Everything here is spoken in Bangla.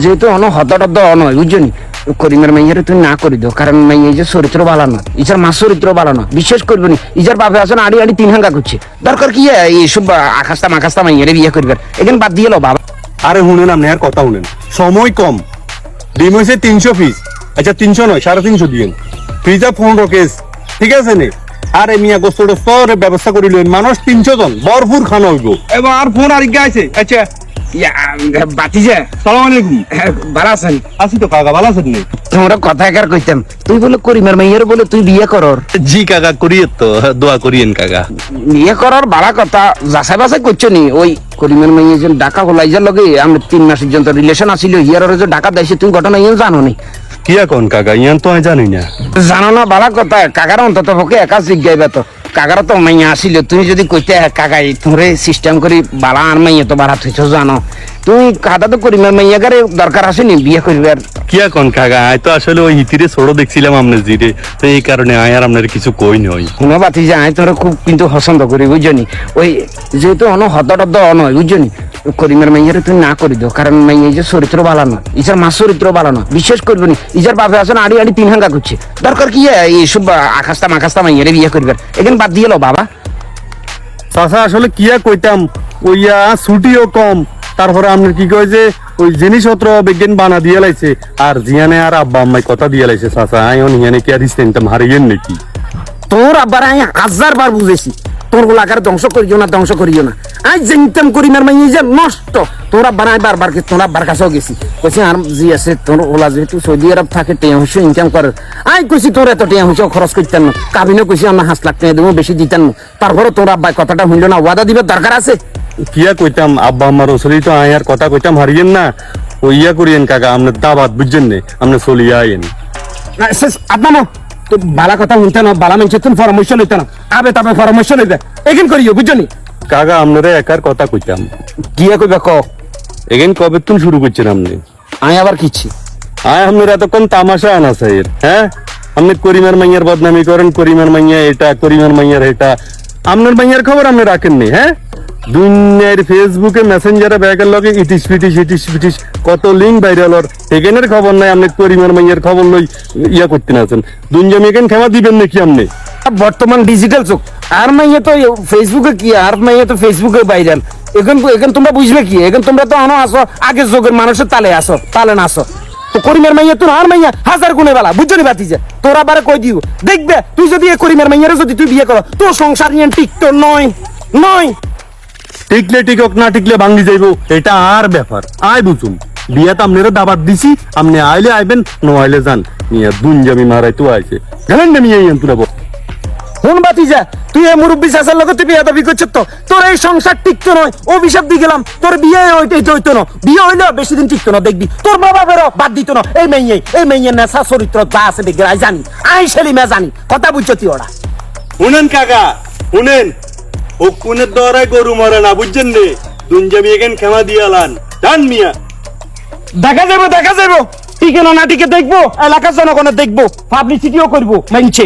যেহেতু অন হতটদ্দ নয় বুঝছনি করিমের মাইয়ারে তুমি না করে দিও, কারণ মাইয়া যে চরিত্র ভালো না, ইজার মা চরিত্র ভালো না, বিশ্বাস করবে নি। ইজার বাপে আসেন আড়ি আড়ি তিন হাঙ্গা করছে, দরকার কি এইসব আকাশতা মাকাস্তা মাইয়ারে বিয়ে করবে, এখানে বাদ দিয়ে লো বাবা। আরে শুনেন আপনি আর কথা শুনেন, সময় কম, ডিম হয়েছে 300 পিস, আচ্ছা 300 নয় 350 দিন, ফ্রিজা 15 কেস, ঠিক আছে নে। আরে মিয়া গোস্ত টোস্ত ব্যবস্থা করিলেন, মানুষ 300 জন ভরপুর খানা হইব। এবার আর ফোন আর আছে। আচ্ছা বাতিজা সালাম আলাইকুম। ভালো আছেন? আছি তো কাকা, ভালো আছেন নি? তোমরা কথা একার কইতাম, তুই বলে করিমের মাইয়ারে বলে তুই বিয়ে করর। জি কাকা করিয়ে তো দোয়া করিয়েন কাকা। বিয়ে করার বালা কথা যাচাই বাছাই করছো নি? ওই করিমের মাইয়া যে ডাকা হলাইজার লগে আমরা 3 মাস পর্যন্ত রিলেশন আছিল, হিয়ার যে ডাকা দাইছে তুমি ঘটনা ইয়ে জানো নি? কি এখন কাকা ইয়ান তো আমি জানি না। জানো না বালা কথা, কাকার অন্তত পক্ষে একা জিজ্ঞাইবা তো, কাকার তো মাইয়া আসিল, তুমি যদি কইতে কাকাই তোরে সিস্টেম করি বালা আর মাইয়া তো বাড়া থইছো জানো, তুমি কাদা তো করিমের মাইয়াগারে দরকার আসেনি বিয়ে করবার। কি এখন কাকা আয় তো আসলে ওই হিতিরে ছোট দেখছিলাম আপনার জিরে, তো এই কারণে আয় আর আপনার কিছু কই নই। কোনো বাতি যায় তোরা খুব কিন্তু পছন্দ করি বুঝছনি, ওই যেহেতু অন হতটদ্দ নয় বুঝছনি করিমের মাইয়ারে তুমি না করে দিও, কারণ মাইয়া যে চরিত্র ভালো না, ইজার মা চরিত্র ভালো না, বিশ্বাস করবে নি। ইজার বাপে আসেন আড়ি আড়ি তিন হাঙ্গা করছে, দরকার কি এইসব আকাশতা মাকাস্তা মাইয়ারে বিয়ে করবে, এখানে বাদ দিয়ে লো বাবা। চাচা আসলে কি আর কইতাম, ওইয়া ছুটিও কম, তারপরে আপনার কি কয় যে ওই জিনিসপত্র বিজ্ঞান বানা দিয়ে লাইছে, আর জিয়ানে আর আব্বা আম্মাই কথা দিয়ে লাইছে। চাচা আই ইয়ানে কি আর ইস্তেনতাম হারিয়েন নাকি? তোর আব্বার আমি 1000 বার বুঝেছি, তোর গোলাকার ধ্বংস করিও না, ধ্বংস করিও না। আই জানতাম করিমের মাইয়া যে নষ্ট, তোর আব্বার আমি বারবার তোর আব্বার কাছেও গেছি, কইছি আর জি আছে তোর ওলা যেহেতু সৌদি আরব থাকে টেয়া হইছে ইনকাম করে, আই কইছি তোর এত টেয়া হইছে খরচ করতেন না, কাবিনে কইছি আমরা 5 লাখ টাকা দেবো, বেশি দিতেন না। তারপরে তোর আব্বাই কথাটা হইল না, ওয়াদা দিবার দরকার আছে। কি আর কইতাম আব্বা আম্মার ওসরি তো আয় আর কথা কইতাম হারিয়েন না, ওই ইয়া করিয়েন কাকা আপনার দাবাত বুঝছেন নে, আপনি চলিয়ে আইন। আপনার তো বালা কথা শুনতে না, বালা মানুষের তুমি পরামর্শ লইতে না, আবে তবে পরামর্শ লইতে এখান করিও বুঝছনি। কাকা আপনারা একার কথা কইতাম, গিয়া কইবা ক এখান কবে তুমি শুরু করছেন আপনি? আমি আবার কিচ্ছি আয় আপনার এতক্ষণ তামাশা আনা চাই, হ্যাঁ আপনি করিমের মাইয়ার বদনামি করেন, করিমের মাইয়া এটা, করিমের মাইয়ার এটা, আপনার মাইয়ার খবর আপনি রাখেননি। হ্যাঁ দুনিয়ার ফেসবুকে মেসেঞ্জারে ব্যাগের লগে ইটিস পিটিস কত লিঙ্ক ভাইরাল হর, এখানের খবর নাই, আপনি করিমের মাইয়ার খবর লই ইয়া করতে না আছেন। দুনিয়া মেকেন ক্ষমা দিবেন নাকি আপনি? বর্তমান ডিজিটাল যুগ, আর মাইয়া তো ফেসবুকে কি, আর মাইয়া তো ফেসবুকে ভাইরাল। এখন তোমরা বুঝবে কি, এখন তোমরা তো আনো আসো আগের যুগের মানুষের তালে আসো, তালে না আসো। তো করিমের মাইয়া তো আর মাইয়া 1000 গুণে বালা বুঝছনি বাতিজা, তোরা বারে কই দিও দেখবে তুই যদি এই করিমের মাইয়ারে যদি তুই বিয়ে করো, তোর সংসার নিয়ে টিকতো নয়। টিকলে টিকক না টিকলে ভাঙ্গি যাইবো, এটা আর ব্যাপার আয় বুঝুন। বিয়া তো আপনারা দাবাত দিছি, আপনি আইলে আইবেন, নো আইলে যান। মিয়া দুনজামি মারাই তো আইছে, গেলেন না মিয়া ইয়ান তুলা। কোন বাতিজা তুই এই মুরব্বী চাচার লগে তুই বিয়ে দাবি করছিস, তো তোর এই সংসার টিকতো নয়, অভিশাপ দিয়ে গেলাম, তোর বিয়ে হইতো না, বিয়ে হইলে বেশি দিন টিকতো না, দেখবি তোর মা বাবারও বাদ দিত না। এই মেয়ে নেশা চরিত্র যা আছে দেখবি, আই জানি, আই সেলিমে জানি, কথা বুঝছো তুই ওরা। শুনেন কাকা শুনেন, ও কুনের দরায় গরু মরে না বুঝছেন রে, দুনজামি এখান ক্ষমা দিয়ালান জান মিয়া। দেখা যাবো টিকে না টিকে দেখবো, এলাকার জনগণের দেখবো, পাবলিসিটিও করবো মানছে।